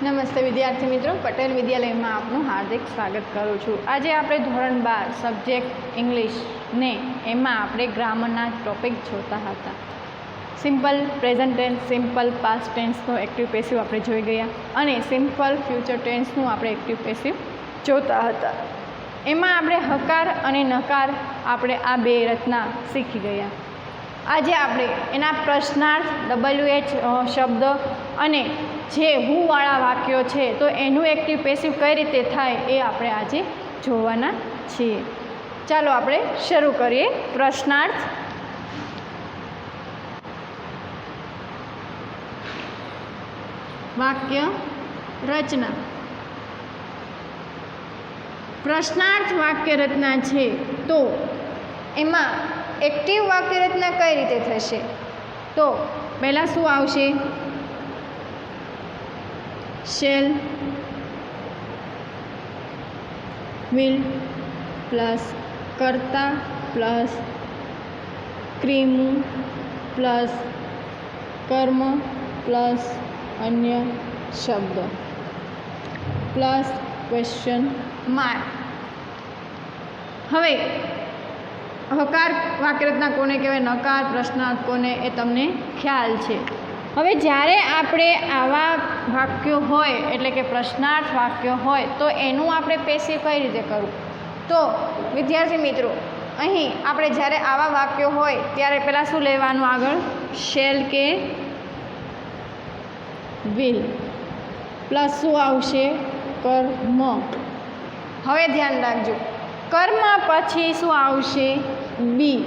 નમસ્તે વિદ્યાર્થી મિત્રો, પટેલ વિદ્યાલયમાં આપનું હાર્દિક સ્વાગત કરું છું। આજે આપણે ધોરણ 12 સબ્જેક્ટ ઇંગ્લિશ ને એમાં આપણે ગ્રામરના ટોપિક જોતા હતા। Simple present tense, simple past ટેન્સનો એક્ટિવ પેસિવ આપણે જોઈ ગયા અને સિમ્પલ ફ્યુચર ટેન્સનું આપણે એક્ટિવ પેસિવ જોતા હતા। એમાં આપણે હકાર અને નકાર આપણે આ બે રચના શીખી ગયા। આજે આપણે એના પ્રશ્નાર્થ, WH શબ્દ અને જે હું વાળા વાક્યો છે તો એનું એક્ટિવ પેસિવ કઈ રીતે થાય એ આપણે આજે જોવાના છીએ। ચાલો આપણે શરૂ કરીએ। પ્રશ્નાર્થ, વાક્ય રચના। પ્રશ્નાર્થ વાક્ય રચના છે તો એમાં એક્ટિવ વાક્ય રચના કઈ રીતે થશે? તો પહેલાં શું આવશે? શેલ, વિલ પ્લસ કર્તા પ્લસ ક્રિયા પ્લસ કર્મ પ્લસ અન્ય શબ્દ પ્લસ ક્વેશ્ચન માર્ક। હવે હકાર વાક્યરચના કોને કહેવાય, નકાર પ્રશ્નાર્થ કોને, એ તમને ખ્યાલ છે। હવે જ્યારે આપણે આવા વાક્યો હોય એટલે કે પ્રશ્નાર્થ વાક્યો હોય તો એનું આપણે પેસિવ કઈ રીતે કરવું? તો વિદ્યાર્થી મિત્રો, અહીં આપણે જ્યારે આવા વાક્યો હોય ત્યારે પહેલાં શું લેવાનું? આગળ શેલ કે વિલ પ્લસ શું આવશે? કર્મ। હવે ધ્યાન રાખજો, કર્મ પછી શું આવશે? B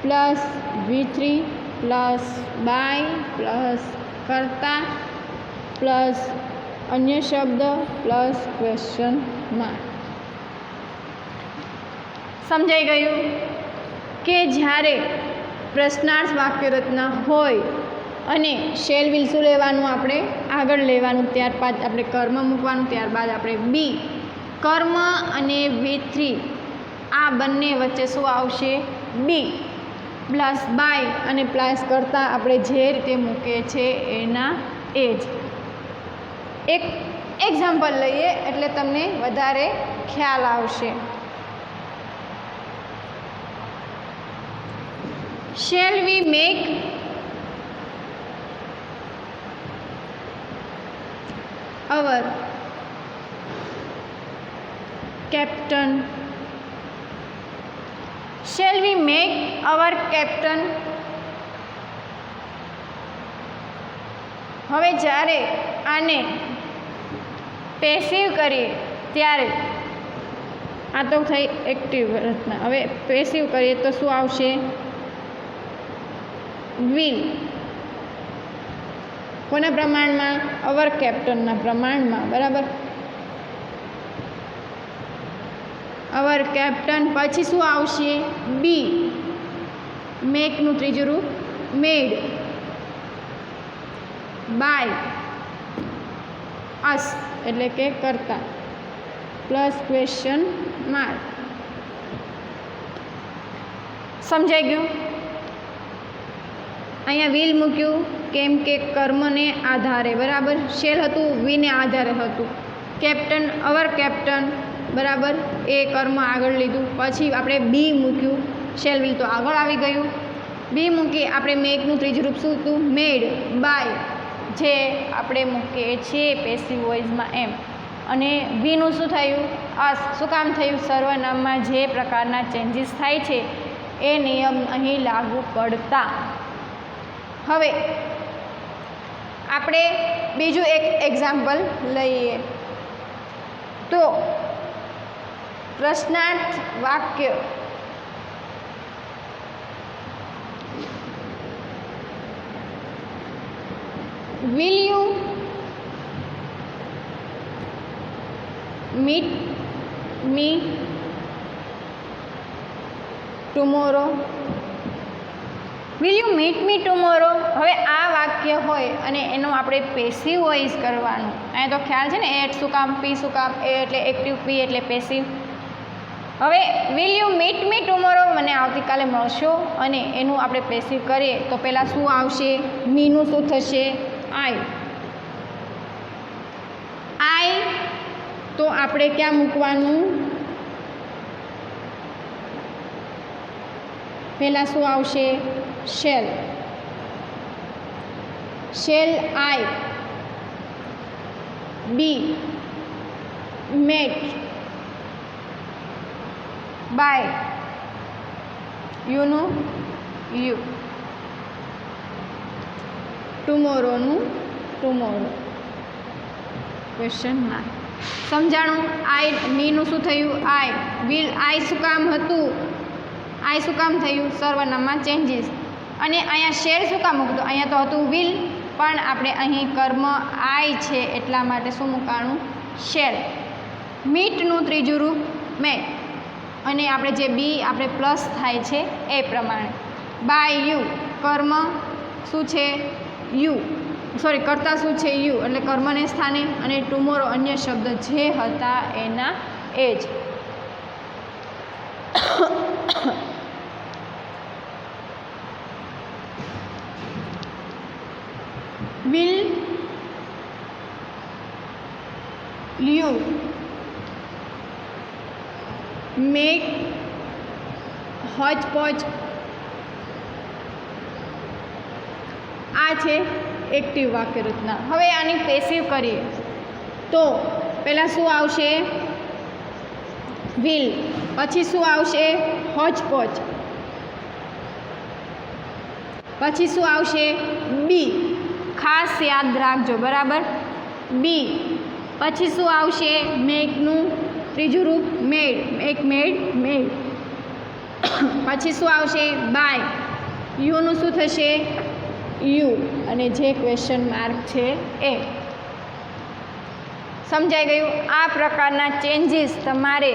plus V3 plus by plus કર્તા પ્લસ અન્ય શબ્દ પ્લસ ક્વેશ્ચન માર્ક। સમજાઈ ગયું કે જ્યારે પ્રશ્નાર્થ વાક્ય રચના હોય અને શેલ વિલ શું લેવાનું? આપણે આગળ લેવાનું, ત્યારબાદ આપણે કર્મ મૂકવાનું, ત્યારબાદ આપણે બી, કર્મ અને V3 આ બંને વચ્ચે શું આવશે? બી પ્લસ બાય અને પ્લસ કરતાં આપણે જે રીતે મૂકીએ છીએ એના એ જ। એક એક્ઝામ્પલ લઈએ એટલે તમને વધારે ખ્યાલ આવશે। Shall we make hour captain, shall we make our captain? હવે જ્યારે આને પેસિવ કરીએ ત્યારે આ તો થઈ એક્ટિવ રચના, હવે પેસિવ કરીએ તો શું આવશે? વિલ કોના પ્રમાણમાં? અવર કેપ્ટનના પ્રમાણમાં, બરાબર। અવર કેપ્ટન પછી શું આવશે? બી, મેકનું ત્રીજું રૂપ મેડ, બાય અસ એટલે કે કરતા પ્લસ ક્વેશ્ચન માર્ક। સમજાઈ ગયું? અહીંયા વિલ મૂક્યું કેમ કે કર્મને આધારે, બરાબર। શેલ હતું, વીને આધારે હતું। કેપ્ટન, અવર કેપ્ટન, બરાબર, એ કર્મ આગળ લીધું, પછી આપણે બી મૂક્યું, શેલ વિલ તો આગળ આવી ગયું, બી મૂકી આપણે મેકનું ત્રીજું રૂપ શું હતું? મેડ, બાય જે આપણે મૂકીએ છીએ પેસિવ વોઇસમાં એમ, અને વીનું શું થયું? અસ। શું કામ થયું? સર્વનામમાં જે પ્રકારના ચેન્જીસ થાય છે એ નિયમ અહીં લાગુ પડતા। હવે આપણે બીજું એક એક્ઝામ્પલ લઈએ તો પ્રશ્નાર્થ વાક્ય will you meet me tomorrow? Will you meet me tomorrow? હવે આ વાક્ય હોય અને એનું આપણે પેસિવ વોઇસ કરવાનું। અહીંયા તો ખ્યાલ છે ને, એટ શું કામ, પી શું કામ, એ એટલે એક્ટિવ, પી એટલે પેસિવ। હવે will you meet me tomorrow, મને આવતીકાલે મળશો, અને એનું આપણે પેસિવ કરીએ તો પહેલાં શું આવશે? મીનું શું થશે? આઈ तो આપણે ક્યાં મૂકવાનું? પહેલાં શું આવશે? Shall. Shall I be met by યુનું યુ, ટુમોરોનું ટુમોરો. Question mark. સમજાણું? આઈ મીનું શું થયું? આઈ. વિલ આઈ શું કામ હતું? આઈ શું કામ થયું? સર્વનામમાં ચેન્જીસ. અને અહીંયા શેર શું કામ મૂકતું? અહીંયા તો હતું વિલ, પણ આપણે અહીં કર્મ આઈ છે એટલા માટે શું મૂકાણું? શેર. મીટનું ત્રીજું રૂપ મેટ, અને આપણે જે બી આપણે પ્લસ થાય છે એ પ્રમાણે. બાય યુ કર્મ શું છે? યુ, સોરી કર્તા શું છે? યુ, એટલે કર્મને સ્થાને, અને ટુમોરો અન્ય શબ્દ જે હતા એના એ જ. will you make hodgepodge? આ છે એક્ટિવ વાક્ય રચના. હવે આની પેસિવ કરીએ તો પહેલાં શું આવશે? will. પછી શું આવશે? hodgepodge. પછી શું આવશે? બી. ખાસ યાદ રાખજો, બરાબર? બી. પછી શું આવશે? મેકનું ત્રીજું રૂપ મેડ. મેક મેડ મેડ. પછી શું આવશે? બાય. યુનું શું થશે? યુ, અને જે ક્વેશ્ચન માર્ક છે એ. સમજાઈ ગયું? આ પ્રકારના ચેન્જીસ તમારે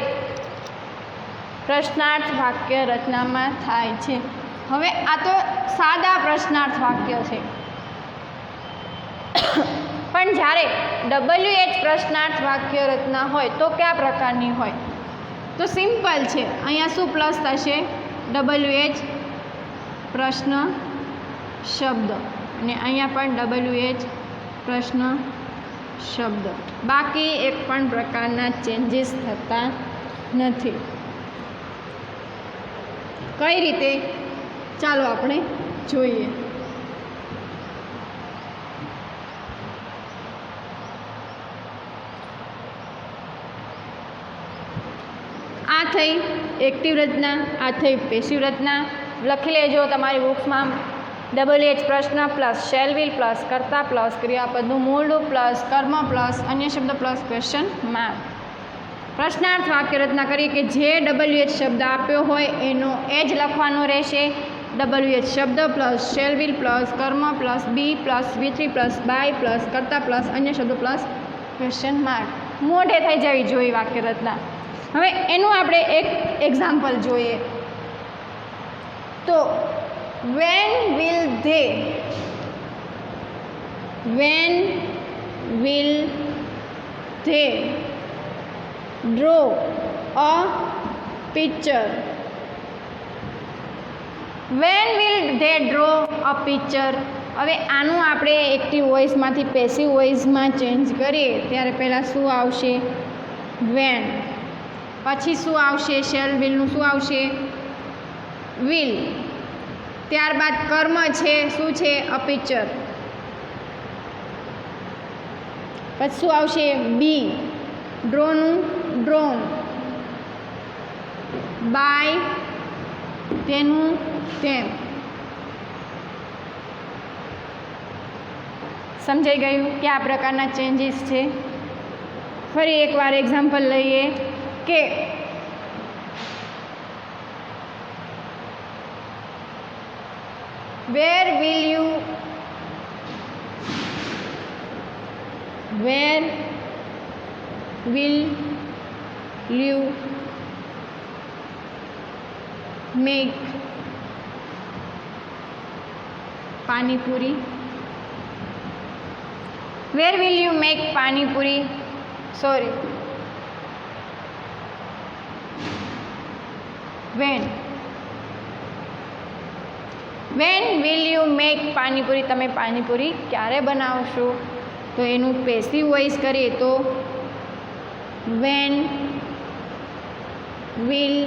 પ્રશ્નાર્થ વાક્ય રચનામાં થાય છે. હવે આ તો સાદા પ્રશ્નાર્થ વાક્ય છે, પણ જ્યારે WH પ્રશ્નાર્થ વાક્ય રચના હોય તો કયા પ્રકારની હોય? તો સિમ્પલ છે. અહીંયા શું પ્લસ થશે? WH પ્રશ્ન શબ્દ, અને અહીંયા પણ WH પ્રશ્ન શબ્દ. બાકી એક પણ પ્રકારના ચેન્જીસ થતા નથી. કઈ રીતે? ચાલો આપણે જોઈએ. આ થઈ એક્ટિવ રચના, આ થઈ પેસિવ રચના. લખી લેજો તમારી બુક્સમાં. WH પ્રશ્ન પ્લસ શેલ વિલ પ્લસ કર્તા પ્લસ ક્રિયાપદનું મૂળ રૂપ પ્લસ કર્મ પ્લસ અન્ય શબ્દ પ્લસ ક્વેશ્ચન માર્ક. પ્રશ્નાર્થ વાક્ય રચના કરીએ કે જે WH શબ્દ આપ્યો હોય એનો એ જ લખવાનો રહેશે. WH શબ્દ પ્લસ શેલ વિલ પ્લસ કર્મ plus B plus V3 plus by plus કર્તા પ્લસ અન્ય શબ્દ પ્લસ ક્વેશ્ચન માર્ક. મોઢે થઈ જવી જોઈએ વાક્ય રચના. હવે એનું આપણે એક એક્ઝામ્પલ જોઈએ તો when will they draw a picture? when will they draw a picture? હવે આનું આપણે એક્ટિવ વોઇસમાંથી પેસિવ વોઇસમાં ચેન્જ કરીએ ત્યારે પહેલાં શું આવશે? when. પછી શું આવશે? શેલ વિલનું શું આવશે? વિલ. ત્યારબાદ કર્મ છે શું છે? A picture. પછી શું આવશે? બી. ડ્રોનું ડ્રોન. બાય તેનું તેમ. સમજાઈ ગયું કે આ પ્રકારના ચેન્જીસ છે? ફરી એકવાર એક્ઝામ્પલ લઈએ કે where will you make pani puri? where will you make pani puri? sorry, when will you make panipuri? તમે પાણીપુરી ક્યારે બનાવશો? તો એનું પેસિવ વોઇસ કરીએ તો when, will,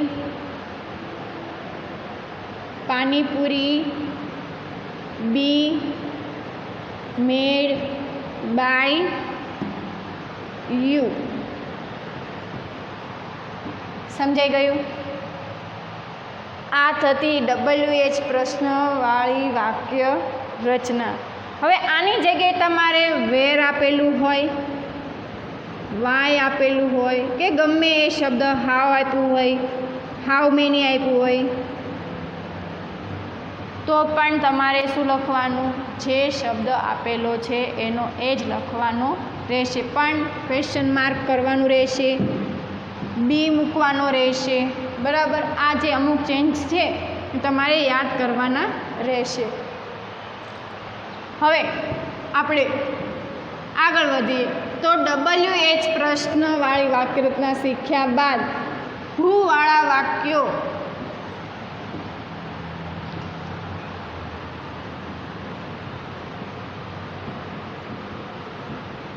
panipuri, be made by you. સમજાઈ ગયું? આ થતી WH પ્રશ્નવાળી વાક્ય રચના. હવે આની જગ્યાએ તમારે વેર આપેલું હોય, વાય આપેલું હોય કે ગમે એ શબ્દ હાવ આપ્યું હોય, હાઉ મેની આપ્યું હોય, તો પણ તમારે શું લખવાનું? જે શબ્દ આપેલો છે એનો એ જ લખવાનો રહેશે, પણ ક્વેશ્ચન માર્ક કરવાનું રહેશે, બી મૂકવાનો રહેશે. બરાબર? આ જે અમુક ચેન્જ છે એ તમારે યાદ કરવાના રહેશે. હવે આપણે આગળ વધીએ તો WH પ્રશ્નવાળી વાક્યરચના શીખ્યા બાદ હુવાળા વાક્યો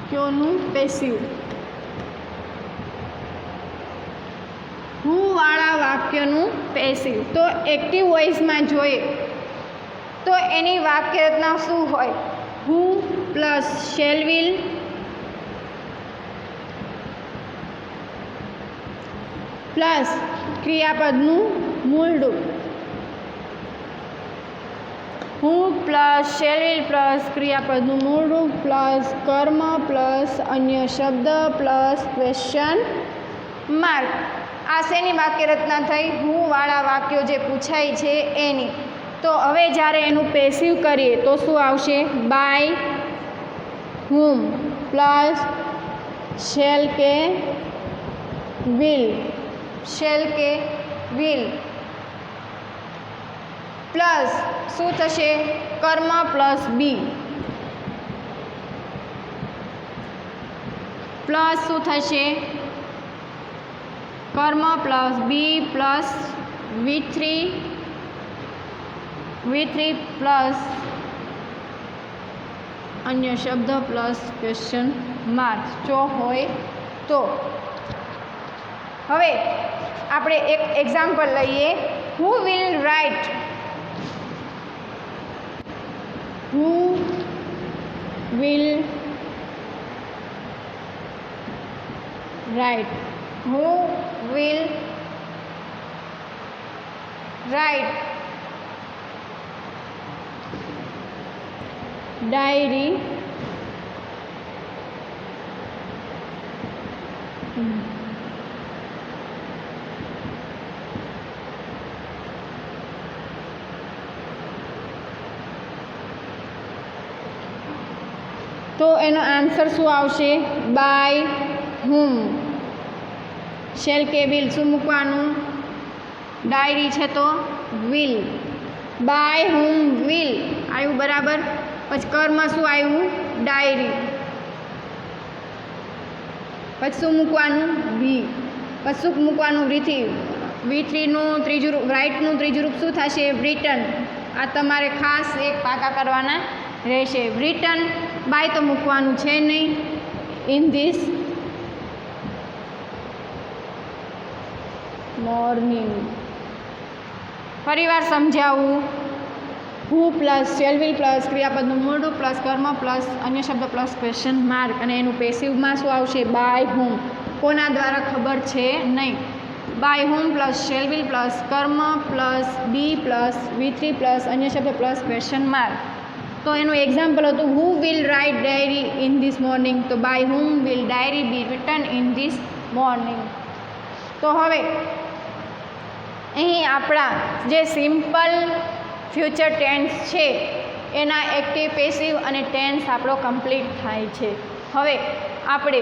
ક્યોનું પેસિવ. હુવાળા વાક્યનું પેસિવ. તો એક્ટિવ વોઇસમાં જોઈએ તો એની વાક્યરચના શું હોય? હુ પ્લસ શેલ વિલ પ્લસ ક્રિયાપદનું મૂળ રૂપ. હું પ્લસ શેલ વિલ પ્લસ ક્રિયાપદનું મૂળ રૂપ પ્લસ કર્મ પ્લસ અન્ય શબ્દ પ્લસ ક્વેશ્ચન માર્ક. આ શેની વાક્યરચના થઈ? હુંવાળા વાક્યો જે પૂછાય છે એની. તો હવે જ્યારે એનું પેસિવ કરીએ તો શું આવશે? બાય હુમ પ્લસ શેલ કે વિલ, શેલ કે વિલ પ્લસ શું થશે? કર્મ પ્લસ બી પ્લસ શું થશે? કર્મ પ્લસ બી પ્લસ V3 પ્લસ અન્ય શબ્દ પ્લસ ક્વેશ્ચન માર્ક જો હોય તો. હવે આપણે એક એક્ઝામ્પલ લઈએ. Who will write, who will write, who will write diary તો એનો આન્સર શું આવશે? By whom. શેલ કે વિલ શું મૂકવાનું? ડાયરી છે તો વિલ. બાય હુમ વિલ આવ્યું. બરાબર? પછી કર્મ શું આવ્યું? ડાયરી. પછી શું મૂકવાનું? વી. પછી શું મૂકવાનું? V3નું ત્રીજું રૂપ, રાઇટનું ત્રીજું રૂપ શું થશે? રિટન. આ તમારે ખાસ એક પાકા કરવાના રહેશે. રિટન બાય તો મૂકવાનું છે નહીં. In this morning. ફરીવાર સમજાવું. હુ પ્લસ શેલ વિલ પ્લસ ક્રિયાપદનું મૂળ રૂપ પ્લસ કર્મ પ્લસ અન્ય શબ્દ પ્લસ ક્વેશ્ચન માર્ક અને એનું પેસિવમાં શું આવશે? By whom. કોના દ્વારા? ખબર છે નહીં. By whom plus shall will plus કર્મ પ્લસ બી પ્લસ V3 પ્લસ અન્ય શબ્દ પ્લસ ક્વેશ્ચન માર્ક. તો એનું એક્ઝામ્પલ હતું who will write diary in this morning. તો by whom will diary be written in this morning. તો હવે અહીં આપણા જે સિમ્પલ ફ્યુચર ટેન્સ છે એના એક્ટિવ પેસિવ અને ટેન્સ આપણો કમ્પ્લીટ થાય છે. હવે આપણે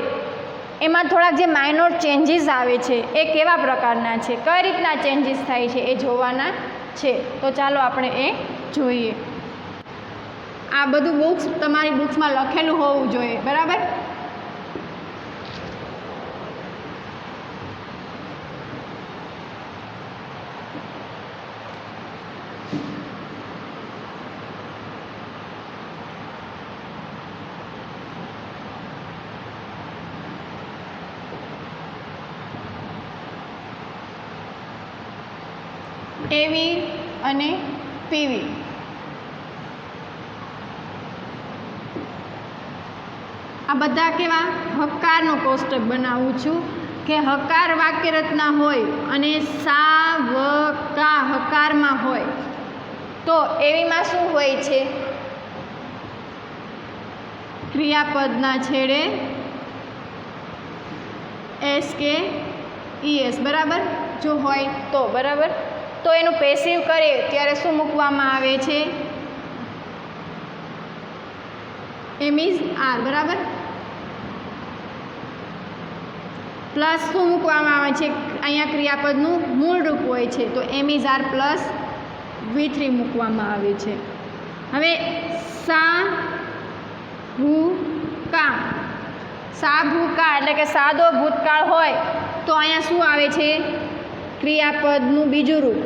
એમાં થોડાક જે માઇનોર ચેન્જીસ આવે છે એ કેવા પ્રકારના છે, કઈ રીતના ચેન્જીસ થાય છે એ જોવાના છે. તો ચાલો આપણે એ જોઈએ. આ બધું બુક્સ તમારી બુક્સમાં લખેલું હોવું જોઈએ. બરાબર? એવી અને પીવી. આ બધા કેવા હકારનો કોષ્ટક બનાવું છું કે હકાર વાક્ય રચના હોય અને સા વ કા હકારમાં હોય તો એવીમાં શું હોય છે? ક્રિયાપદના છેડે એસ કે ઈએસ, બરાબર, જો હોય તો, બરાબર. તો એનું પેસિવ કરીએ ત્યારે શું મૂકવામાં આવે છે? એમ ઇઝ આર, બરાબર. પ્લસ શું મૂકવામાં આવે છે? અહીંયા ક્રિયાપદનું મૂળ રૂપ હોય છે તો એમ ઇઝ આર પ્લસ V3 મૂકવામાં આવે છે. હવે સા ભૂ કા, સા ભૂ કા એટલે કે સાદો ભૂતકાળ હોય તો અહીંયા શું આવે છે? ક્રિયાપદનું બીજું રૂપ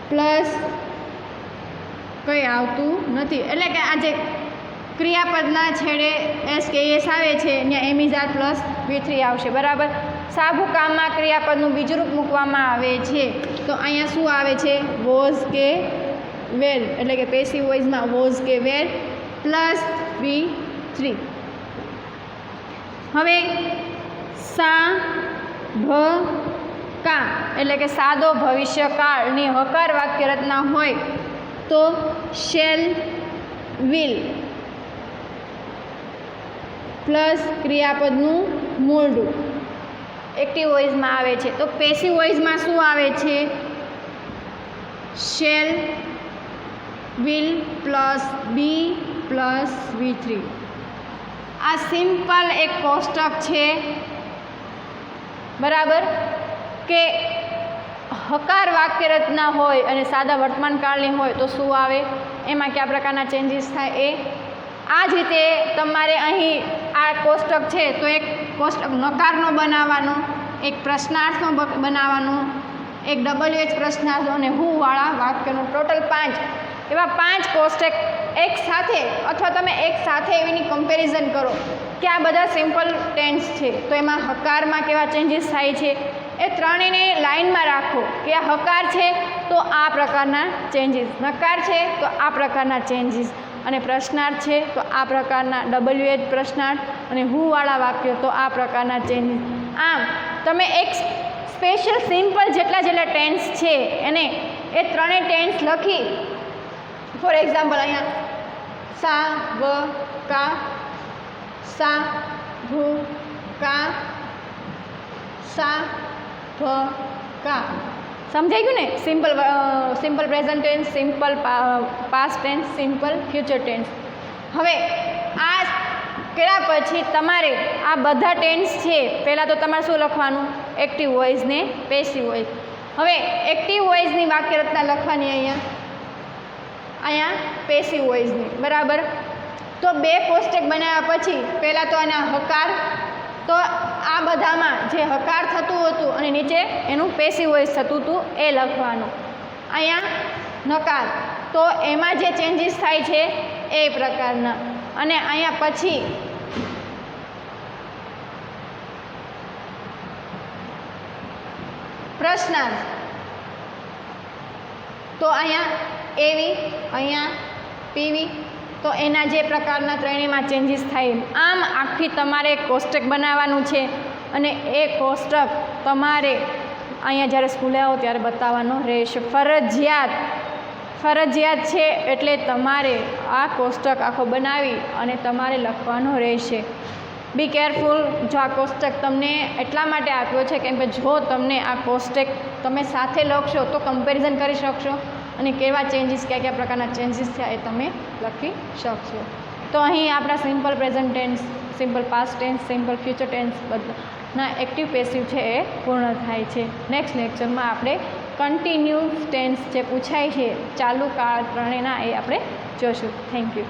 પ્લસ કંઈ આવતું નથી, એટલે કે આ જે ક્રિયાપદના છેડે એસ કે એસ આવે છે ત્યાં એમ ઇઝ આર પ્લસ V3 આવશે, બરાબર. સાભુ કામમાં ક્રિયાપદનું બીજું રૂપ મૂકવામાં આવે છે તો અહીંયા શું આવે છે? વોઝ કે વેર, એટલે કે પેસિવ વોઇસમાં વોઝ કે વેર પ્લસ V3. હવે સા ભ કા એટલે કે સાદો ભવિષ્યકાળની હકાર વાક્ય રચના હોય તો શેલ વિલ પ્લસ ક્રિયાપદનું મૂળ રૂપ એક્ટિવ વોઇસમાં આવે છે. તો પેસિવ વોઇસમાં શું આવે છે? Shall will plus B plus V3. આ સિમ્પલ એક કોષ્ટક છે, બરાબર, કે હકાર વાક્ય રચના હોય અને સાદા વર્તમાનકાળની હોય તો શું આવે, એમાં કયા પ્રકારના ચેન્જીસ થાય એ. આ જ રીતે તમારે અહીં આ કોષ્ટક છે તો એક કોષ્ટક નકારનો બનાવવાનો, એક પ્રશ્નાર્થનો બનાવવાનો, એક WH પ્રશ્નાર્થ અને હુવાળા વાક્યનો, ટોટલ 5 એવા 5 કોષ્ટક એક સાથે અથવા તમે એક સાથે એવીની કમ્પેરિઝન કરો કે આ બધા સિમ્પલ ટેન્સ છે તો એમાં હકારમાં કેવા ચેન્જીસ થાય છે. એ ત્રણેયને લાઇનમાં રાખો કે આ હકાર છે તો આ પ્રકારના ચેન્જીસ, નકાર છે તો આ પ્રકારના ચેન્જીસ અને પ્રશ્નાર્થ છે તો આ પ્રકારના WH પ્રશ્નાર્થ અને હુવાળા વાક્યો તો આ પ્રકારના ચેન્જીસ. આમ તમે એક સ્પેશિયલ સિમ્પલ જેટલા ટેન્સ છે એને એ ત્રણેય ટેન્સ લખી, ફોર એક્ઝામ્પલ અહીંયા સા વ કા, સા ભૂ કા, સા ભ કા, સમજાઈ ગયું ને? Simple present tense, simple past tense, simple future tense. હવે આ કર્યા પછી તમારે આ બધા ટેન્સ છે પહેલાં તો તમારે શું લખવાનું? એક્ટિવ વોઇસ ને પેસિવ વોઇસ. હવે એક્ટિવ વોઇસની વાક્ય રચના લખવાની અહીંયા પેસિવ વોઇસની, બરાબર. તો 2 કોષ્ટક બનાવ્યા પછી પહેલાં તો આના હકાર, તો આ બધામાં જે હકાર થતું હતું અને નીચે એનું પેસિવ વોઇસ થતું હતું એ લખવાનું. અહીંયા નકાર તો એમાં જે ચેન્જીસ થાય છે એ પ્રકારના, અને અહીંયા પછી પ્રશ્નાર્થ તો અહીંયા એવી, અહીંયા પીવી, તો એના જે પ્રકારના ત્રણેયમાં ચેન્જીસ થાય. આમ આખી તમારે એક કોષ્ટક બનાવવાનું છે અને એ કોષ્ટક તમારે અહીંયા જ્યારે સ્કૂલે આવો ત્યારે બતાવવાનો રહેશે, ફરજિયાત છે. એટલે તમારે આ કોષ્ટક આખો બનાવી અને તમારે લખવાનો રહેશે. Be careful. જો આ કોષ્ટક તમને એટલા માટે આપ્યો છે કેમ કે જો તમને આ કોષ્ટક તમે સાથે લખશો તો કમ્પેરિઝન કરી શકશો અને કેવા ચેન્જીસ, કયા પ્રકારના ચેન્જીસ થયા એ તમે લખી શકશો. તો અહીં આપણા simple present tense, simple past tense, simple future tense બધાના એક્ટિવ પેસિવ છે એ પૂર્ણ થાય છે. નેક્સ્ટ લેક્ચરમાં આપણે કન્ટિન્યુઅસ ટેન્સ જે પૂછાય છે ચાલુ કાળ ત્રણેયના એ આપણે જોશું. Thank you.